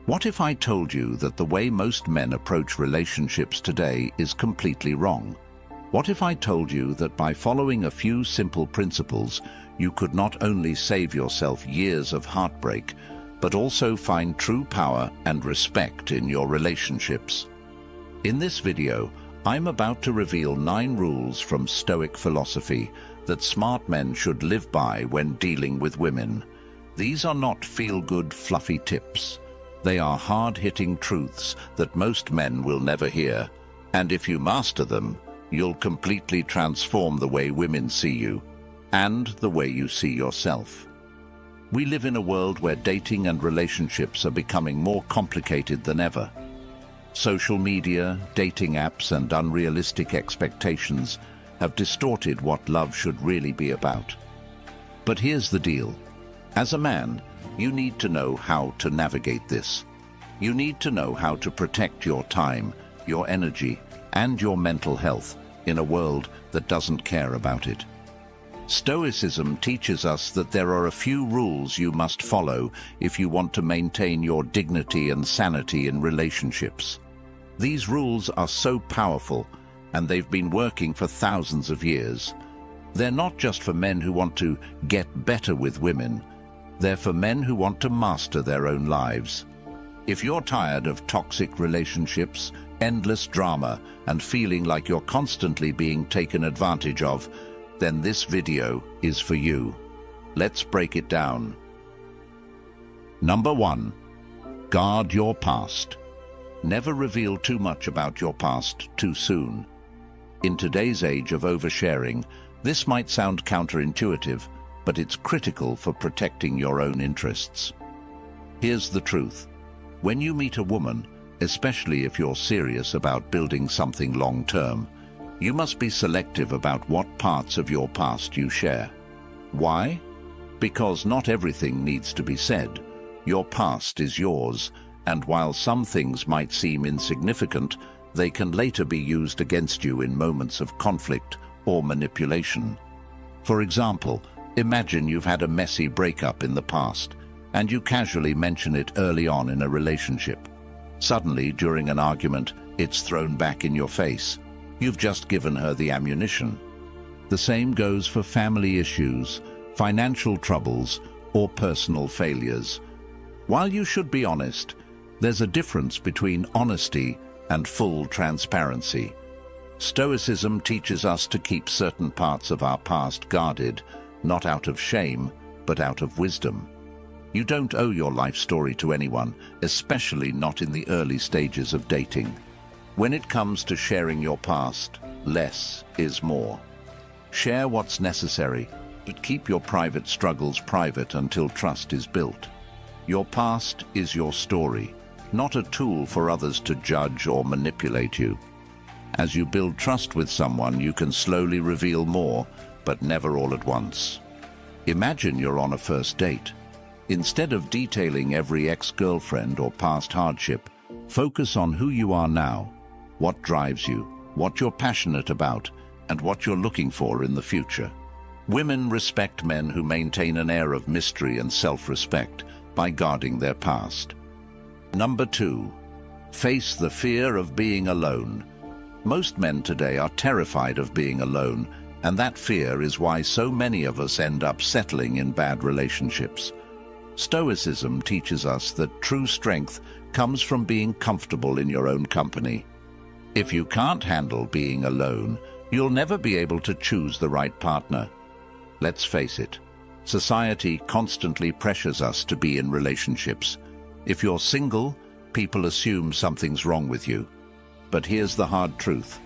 What if I told you that the way most men approach relationships today is completely wrong? What if I told you that by following a few simple principles, you could not only save yourself years of heartbreak, but also find true power and respect in your relationships? In this video, I'm about to reveal 9 rules from Stoic philosophy that smart men should live by when dealing with women. These are not feel-good, fluffy tips. They are hard-hitting truths that most men will never hear. And if you master them, you'll completely transform the way women see you and the way you see yourself. We live in a world where dating and relationships are becoming more complicated than ever. Social media, dating apps, and unrealistic expectations have distorted what love should really be about. But here's the deal. As a man, you need to know how to navigate this. You need to know how to protect your time, your energy, and your mental health in a world that doesn't care about it. Stoicism teaches us that there are a few rules you must follow if you want to maintain your dignity and sanity in relationships. These rules are so powerful, and they've been working for thousands of years. They're not just for men who want to get better with women. They're for men who want to master their own lives. If you're tired of toxic relationships, endless drama, and feeling like you're constantly being taken advantage of, then this video is for you. Let's break it down. Number 1. Guard your past. Never reveal too much about your past too soon. In today's age of oversharing, this might sound counterintuitive, but it's critical for protecting your own interests. Here's the truth. When you meet a woman, especially if you're serious about building something long-term, you must be selective about what parts of your past you share. Why? Because not everything needs to be said. Your past is yours, and while some things might seem insignificant, they can later be used against you in moments of conflict or manipulation. For example, imagine you've had a messy breakup in the past, and you casually mention it early on in a relationship. Suddenly, during an argument, it's thrown back in your face. You've just given her the ammunition. The same goes for family issues, financial troubles, or personal failures. While you should be honest, there's a difference between honesty and full transparency. Stoicism teaches us to keep certain parts of our past guarded, not out of shame, but out of wisdom. You don't owe your life story to anyone, especially not in the early stages of dating. When it comes to sharing your past, less is more. Share what's necessary, but keep your private struggles private until trust is built. Your past is your story, not a tool for others to judge or manipulate you. As you build trust with someone, you can slowly reveal more, but never all at once. Imagine you're on a first date. Instead of detailing every ex-girlfriend or past hardship, focus on who you are now, what drives you, what you're passionate about, and what you're looking for in the future. Women respect men who maintain an air of mystery and self-respect by guarding their past. Number 2. Face the fear of being alone. Most men today are terrified of being alone, and that fear is why so many of us end up settling in bad relationships. Stoicism teaches us that true strength comes from being comfortable in your own company. If you can't handle being alone, you'll never be able to choose the right partner. Let's face it, society constantly pressures us to be in relationships. If you're single, people assume something's wrong with you. But here's the hard truth.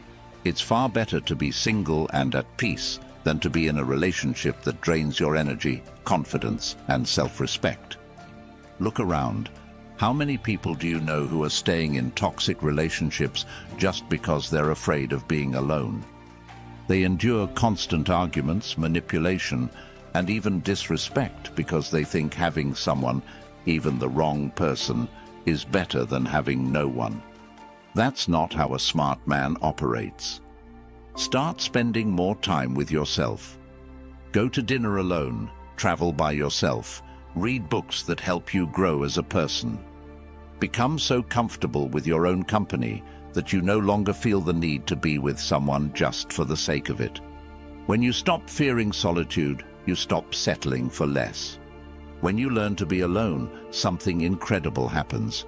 It's far better to be single and at peace than to be in a relationship that drains your energy, confidence, and self-respect. Look around. How many people do you know who are staying in toxic relationships just because they're afraid of being alone? They endure constant arguments, manipulation, and even disrespect because they think having someone, even the wrong person, is better than having no one. That's not how a smart man operates. Start spending more time with yourself. Go to dinner alone, travel by yourself, read books that help you grow as a person. Become so comfortable with your own company that you no longer feel the need to be with someone just for the sake of it. When you stop fearing solitude, you stop settling for less. When you learn to be alone, something incredible happens.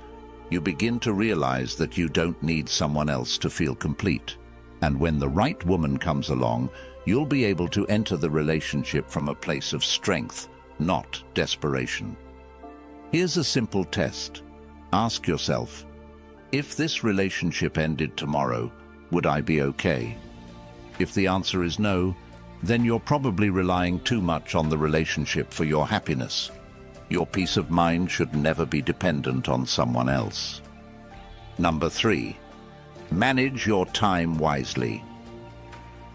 You begin to realize that you don't need someone else to feel complete. And when the right woman comes along, you'll be able to enter the relationship from a place of strength, not desperation. Here's a simple test. Ask yourself, if this relationship ended tomorrow, would I be okay? If the answer is no, then you're probably relying too much on the relationship for your happiness. Your peace of mind should never be dependent on someone else. Number 3. Manage your time wisely.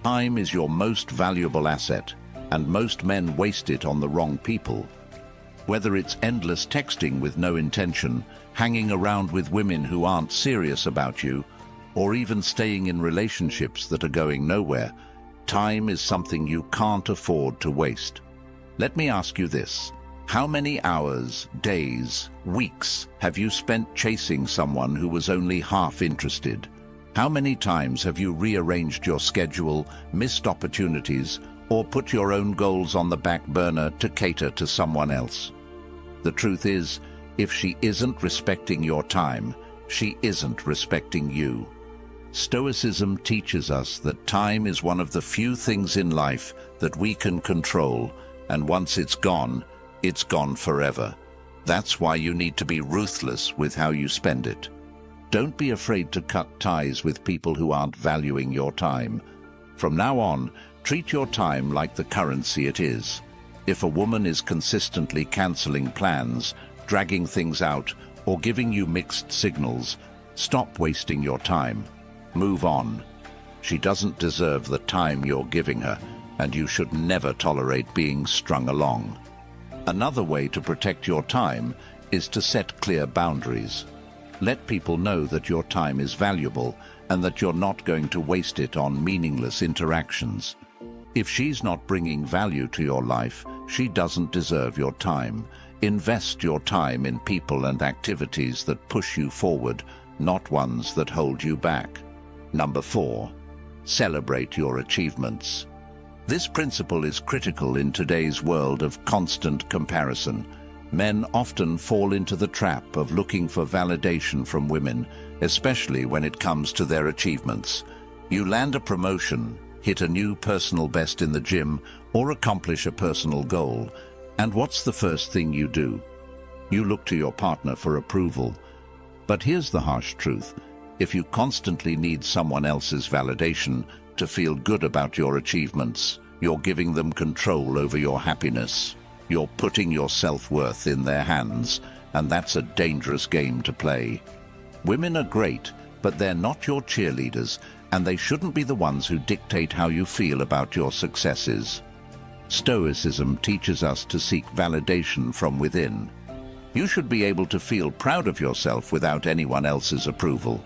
Time is your most valuable asset, and most men waste it on the wrong people. Whether it's endless texting with no intention, hanging around with women who aren't serious about you, or even staying in relationships that are going nowhere, time is something you can't afford to waste. Let me ask you this. How many hours, days, weeks have you spent chasing someone who was only half interested? How many times have you rearranged your schedule, missed opportunities, or put your own goals on the back burner to cater to someone else? The truth is, if she isn't respecting your time, she isn't respecting you. Stoicism teaches us that time is one of the few things in life that we can control, and once it's gone forever. That's why you need to be ruthless with how you spend it. Don't be afraid to cut ties with people who aren't valuing your time. From now on, treat your time like the currency it is. If a woman is consistently canceling plans, dragging things out, or giving you mixed signals, stop wasting your time. Move on. She doesn't deserve the time you're giving her, and you should never tolerate being strung along. Another way to protect your time is to set clear boundaries. Let people know that your time is valuable and that you're not going to waste it on meaningless interactions. If she's not bringing value to your life, she doesn't deserve your time. Invest your time in people and activities that push you forward, not ones that hold you back. Number 4. Celebrate your achievements. This principle is critical in today's world of constant comparison. Men often fall into the trap of looking for validation from women, especially when it comes to their achievements. You land a promotion, hit a new personal best in the gym, or accomplish a personal goal, and what's the first thing you do? You look to your partner for approval. But here's the harsh truth. If you constantly need someone else's validation to feel good about your achievements, you're giving them control over your happiness. You're putting your self-worth in their hands, and that's a dangerous game to play. Women are great, but they're not your cheerleaders, and they shouldn't be the ones who dictate how you feel about your successes. Stoicism teaches us to seek validation from within. You should be able to feel proud of yourself without anyone else's approval.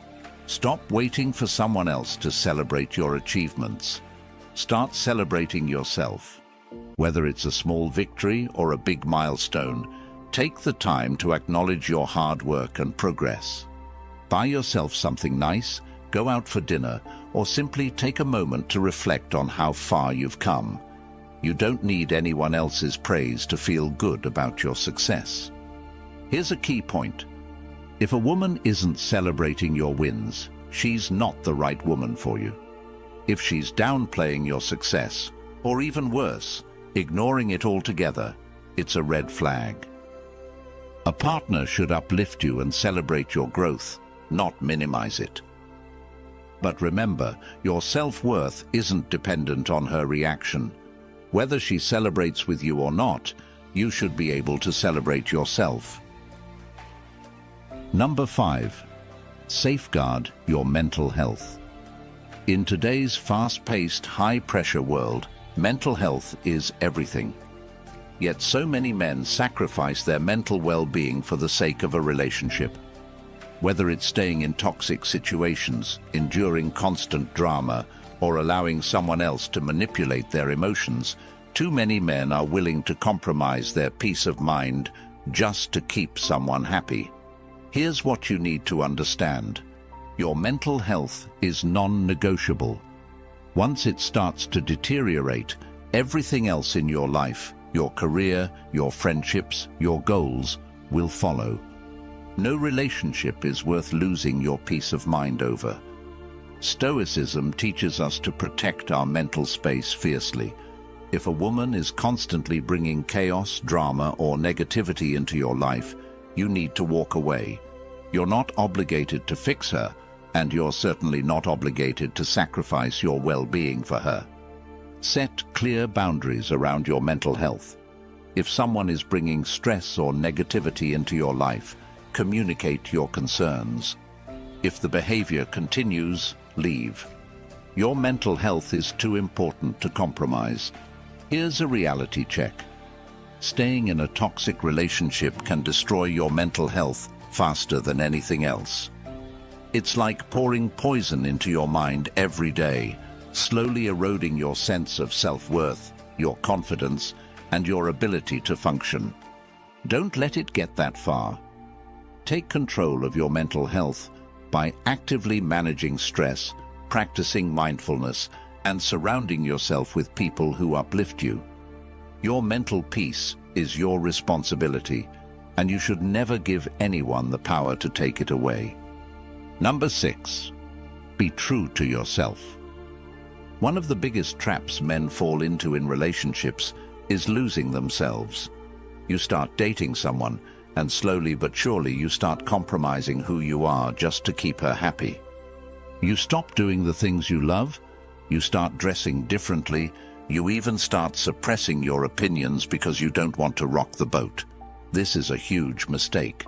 Stop waiting for someone else to celebrate your achievements. Start celebrating yourself. Whether it's a small victory or a big milestone, take the time to acknowledge your hard work and progress. Buy yourself something nice, go out for dinner, or simply take a moment to reflect on how far you've come. You don't need anyone else's praise to feel good about your success. Here's a key point. If a woman isn't celebrating your wins, she's not the right woman for you. If she's downplaying your success, or even worse, ignoring it altogether, it's a red flag. A partner should uplift you and celebrate your growth, not minimize it. But remember, your self-worth isn't dependent on her reaction. Whether she celebrates with you or not, you should be able to celebrate yourself. Number 5. Safeguard your mental health. In today's fast-paced, high-pressure world, mental health is everything. Yet so many men sacrifice their mental well-being for the sake of a relationship. Whether it's staying in toxic situations, enduring constant drama, or allowing someone else to manipulate their emotions, too many men are willing to compromise their peace of mind just to keep someone happy. Here's what you need to understand. Your mental health is non-negotiable. Once it starts to deteriorate, everything else in your life, your career, your friendships, your goals, will follow. No relationship is worth losing your peace of mind over. Stoicism teaches us to protect our mental space fiercely. If a woman is constantly bringing chaos, drama, or negativity into your life, you need to walk away. You're not obligated to fix her, and you're certainly not obligated to sacrifice your well-being for her. Set clear boundaries around your mental health. If someone is bringing stress or negativity into your life, communicate your concerns. If the behavior continues, leave. Your mental health is too important to compromise. Here's a reality check. Staying in a toxic relationship can destroy your mental health faster than anything else. It's like pouring poison into your mind every day, slowly eroding your sense of self-worth, your confidence, and your ability to function. Don't let it get that far. Take control of your mental health by actively managing stress, practicing mindfulness, and surrounding yourself with people who uplift you. Your mental peace is your responsibility, and you should never give anyone the power to take it away. Number 6. Be true to yourself. One of the biggest traps men fall into in relationships is losing themselves. You start dating someone, and slowly but surely you start compromising who you are just to keep her happy. You stop doing the things you love, you start dressing differently, you even start suppressing your opinions because you don't want to rock the boat. This is a huge mistake.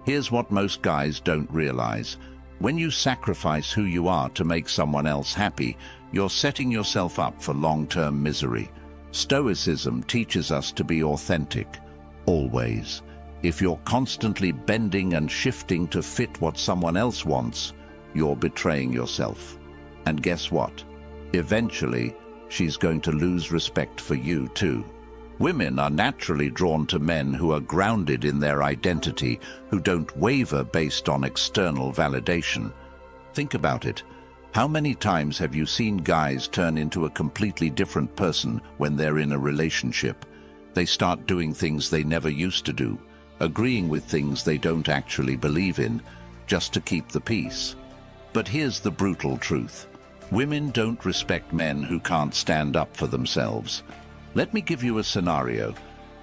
Here's what most guys don't realize. When you sacrifice who you are to make someone else happy, you're setting yourself up for long-term misery. Stoicism teaches us to be authentic, always. If you're constantly bending and shifting to fit what someone else wants, you're betraying yourself. And guess what? Eventually, she's going to lose respect for you too. Women are naturally drawn to men who are grounded in their identity, who don't waver based on external validation. Think about it. How many times have you seen guys turn into a completely different person when they're in a relationship? They start doing things they never used to do, agreeing with things they don't actually believe in, just to keep the peace. But here's the brutal truth. Women don't respect men who can't stand up for themselves. Let me give you a scenario.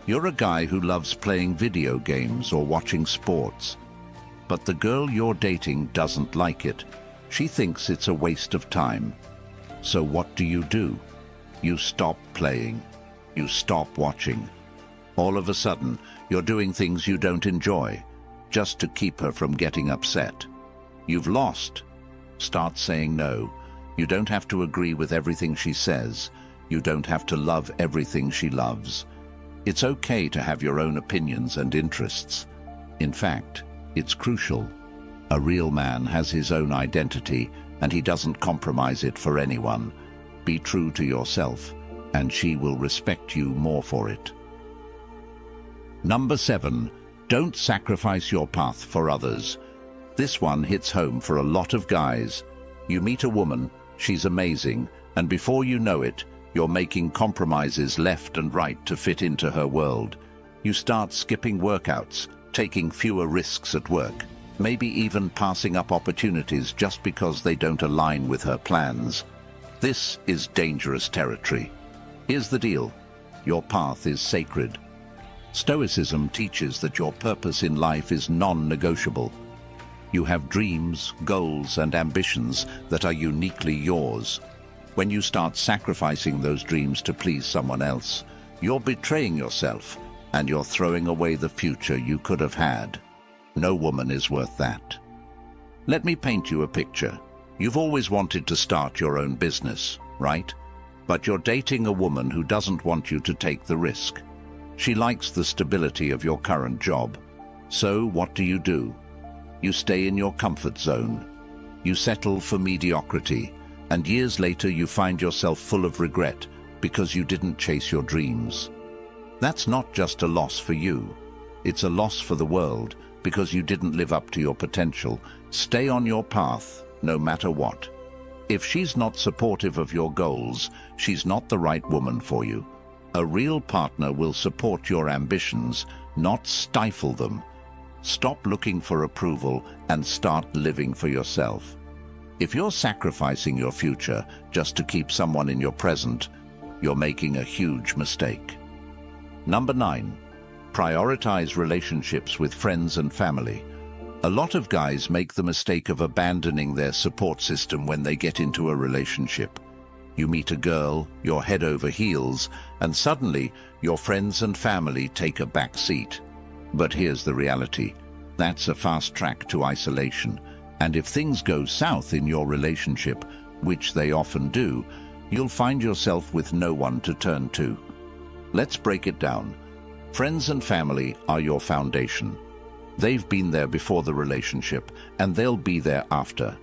You're a guy who loves playing video games or watching sports, but the girl you're dating doesn't like it. She thinks it's a waste of time. So what do? You stop playing. You stop watching. All of a sudden, you're doing things you don't enjoy, just to keep her from getting upset. You've lost. Start saying no. You don't have to agree with everything she says. You don't have to love everything she loves. It's okay to have your own opinions and interests. In fact, it's crucial. A real man has his own identity, and he doesn't compromise it for anyone. Be true to yourself, and she will respect you more for it. Number 7. Don't sacrifice your path for others. This one hits home for a lot of guys. You meet a woman, she's amazing, and before you know it, you're making compromises left and right to fit into her world. You start skipping workouts, taking fewer risks at work, maybe even passing up opportunities just because they don't align with her plans. This is dangerous territory. Here's the deal. Your path is sacred. Stoicism teaches that your purpose in life is non-negotiable. You have dreams, goals, and ambitions that are uniquely yours. When you start sacrificing those dreams to please someone else, you're betraying yourself, and you're throwing away the future you could have had. No woman is worth that. Let me paint you a picture. You've always wanted to start your own business, right? But you're dating a woman who doesn't want you to take the risk. She likes the stability of your current job. So what do? You stay in your comfort zone. You settle for mediocrity, and years later you find yourself full of regret because you didn't chase your dreams. That's not just a loss for you. It's a loss for the world, because you didn't live up to your potential. Stay on your path, no matter what. If she's not supportive of your goals, she's not the right woman for you. A real partner will support your ambitions, not stifle them. Stop looking for approval and start living for yourself. If you're sacrificing your future just to keep someone in your present, you're making a huge mistake. Number 9. Prioritize relationships with friends and family. A lot of guys make the mistake of abandoning their support system when they get into a relationship. You meet a girl, you're head over heels, and suddenly your friends and family take a back seat. But here's the reality. That's a fast track to isolation. And if things go south in your relationship, which they often do, you'll find yourself with no one to turn to. Let's break it down. Friends and family are your foundation. They've been there before the relationship, and they'll be there after.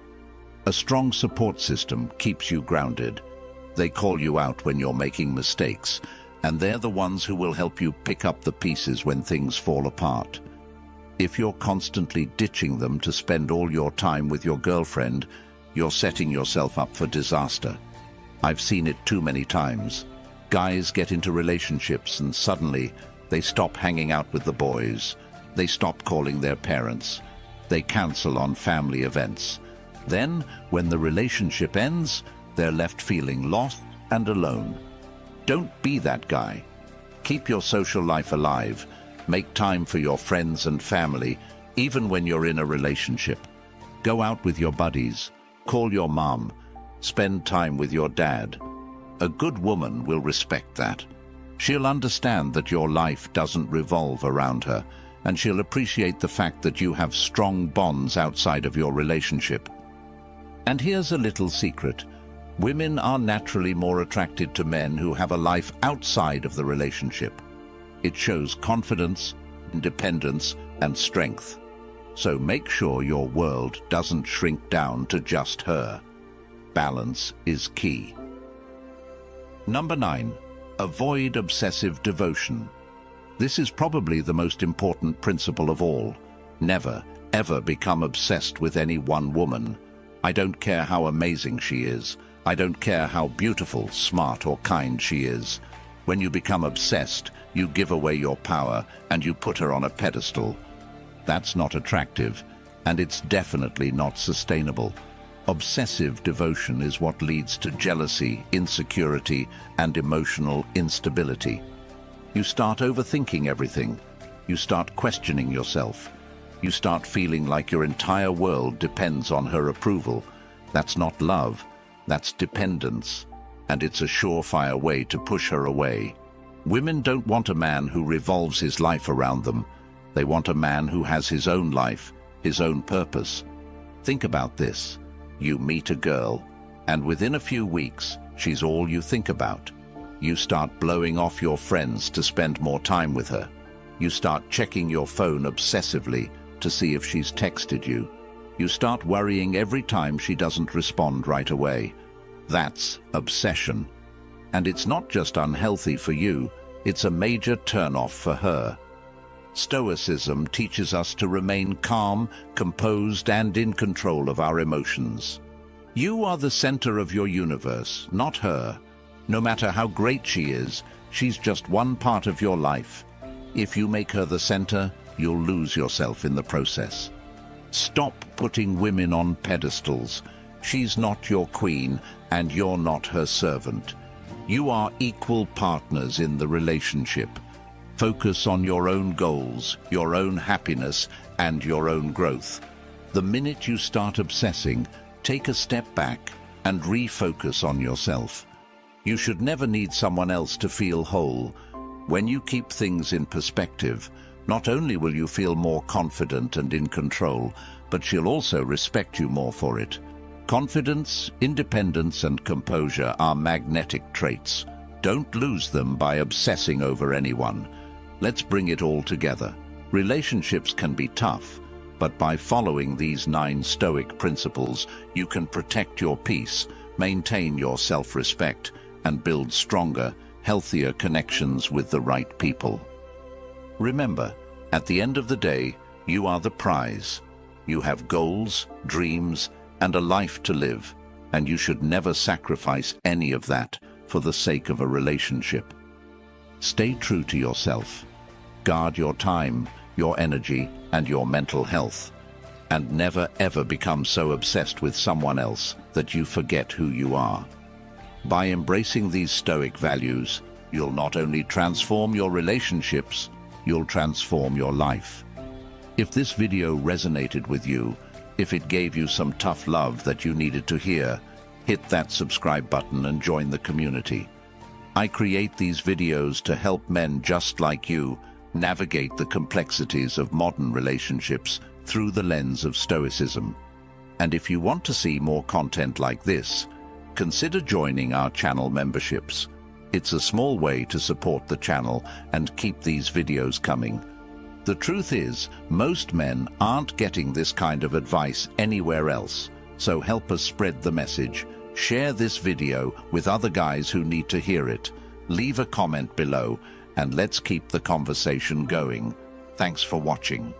A strong support system keeps you grounded. They call you out when you're making mistakes, and they're the ones who will help you pick up the pieces when things fall apart. If you're constantly ditching them to spend all your time with your girlfriend, you're setting yourself up for disaster. I've seen it too many times. Guys get into relationships and suddenly they stop hanging out with the boys. They stop calling their parents. They cancel on family events. Then, when the relationship ends, they're left feeling lost and alone. Don't be that guy. Keep your social life alive. Make time for your friends and family, even when you're in a relationship. Go out with your buddies. Call your mom. Spend time with your dad. A good woman will respect that. She'll understand that your life doesn't revolve around her, and she'll appreciate the fact that you have strong bonds outside of your relationship. And here's a little secret. Women are naturally more attracted to men who have a life outside of the relationship. It shows confidence, independence, and strength. So make sure your world doesn't shrink down to just her. Balance is key. Number 9. Avoid obsessive devotion. This is probably the most important principle of all. Never, ever become obsessed with any one woman. I don't care how amazing she is. I don't care how beautiful, smart, or kind she is. When you become obsessed, you give away your power and you put her on a pedestal. That's not attractive, and it's definitely not sustainable. Obsessive devotion is what leads to jealousy, insecurity, and emotional instability. You start overthinking everything. You start questioning yourself. You start feeling like your entire world depends on her approval. That's not love, that's dependence, and it's a surefire way to push her away. Women don't want a man who revolves his life around them. They want a man who has his own life, his own purpose. Think about this. You meet a girl, and within a few weeks, she's all you think about. You start blowing off your friends to spend more time with her. You start checking your phone obsessively to see if she's texted you. You start worrying every time she doesn't respond right away. That's obsession. And it's not just unhealthy for you, it's a major turn-off for her. Stoicism teaches us to remain calm, composed, and in control of our emotions. You are the center of your universe, not her. No matter how great she is, she's just one part of your life. If you make her the center, you'll lose yourself in the process. Stop putting women on pedestals. She's not your queen, and you're not her servant. You are equal partners in the relationship. Focus on your own goals, your own happiness, and your own growth. The minute you start obsessing, take a step back and refocus on yourself. You should never need someone else to feel whole. When you keep things in perspective, not only will you feel more confident and in control, but she'll also respect you more for it. Confidence, independence, and composure are magnetic traits. Don't lose them by obsessing over anyone. Let's bring it all together. Relationships can be tough, but by following these 9 Stoic principles, you can protect your peace, maintain your self-respect, and build stronger, healthier connections with the right people. Remember, at the end of the day, You are the prize. You have goals, dreams, and a life to live, and you should never sacrifice any of that for the sake of a relationship. Stay true to yourself. Guard your time, your energy, and your mental health, and never ever become so obsessed with someone else that you forget who you are. By embracing these Stoic values, you'll not only transform your relationships, you'll transform your life. If this video resonated with you, if it gave you some tough love that you needed to hear, hit that subscribe button and join the community. I create these videos to help men just like you navigate the complexities of modern relationships through the lens of Stoicism. And if you want to see more content like this, consider joining our channel memberships. It's a small way to support the channel and keep these videos coming. The truth is, most men aren't getting this kind of advice anywhere else, so help us spread the message. Share this video with other guys who need to hear it. Leave a comment below, and let's keep the conversation going. Thanks for watching.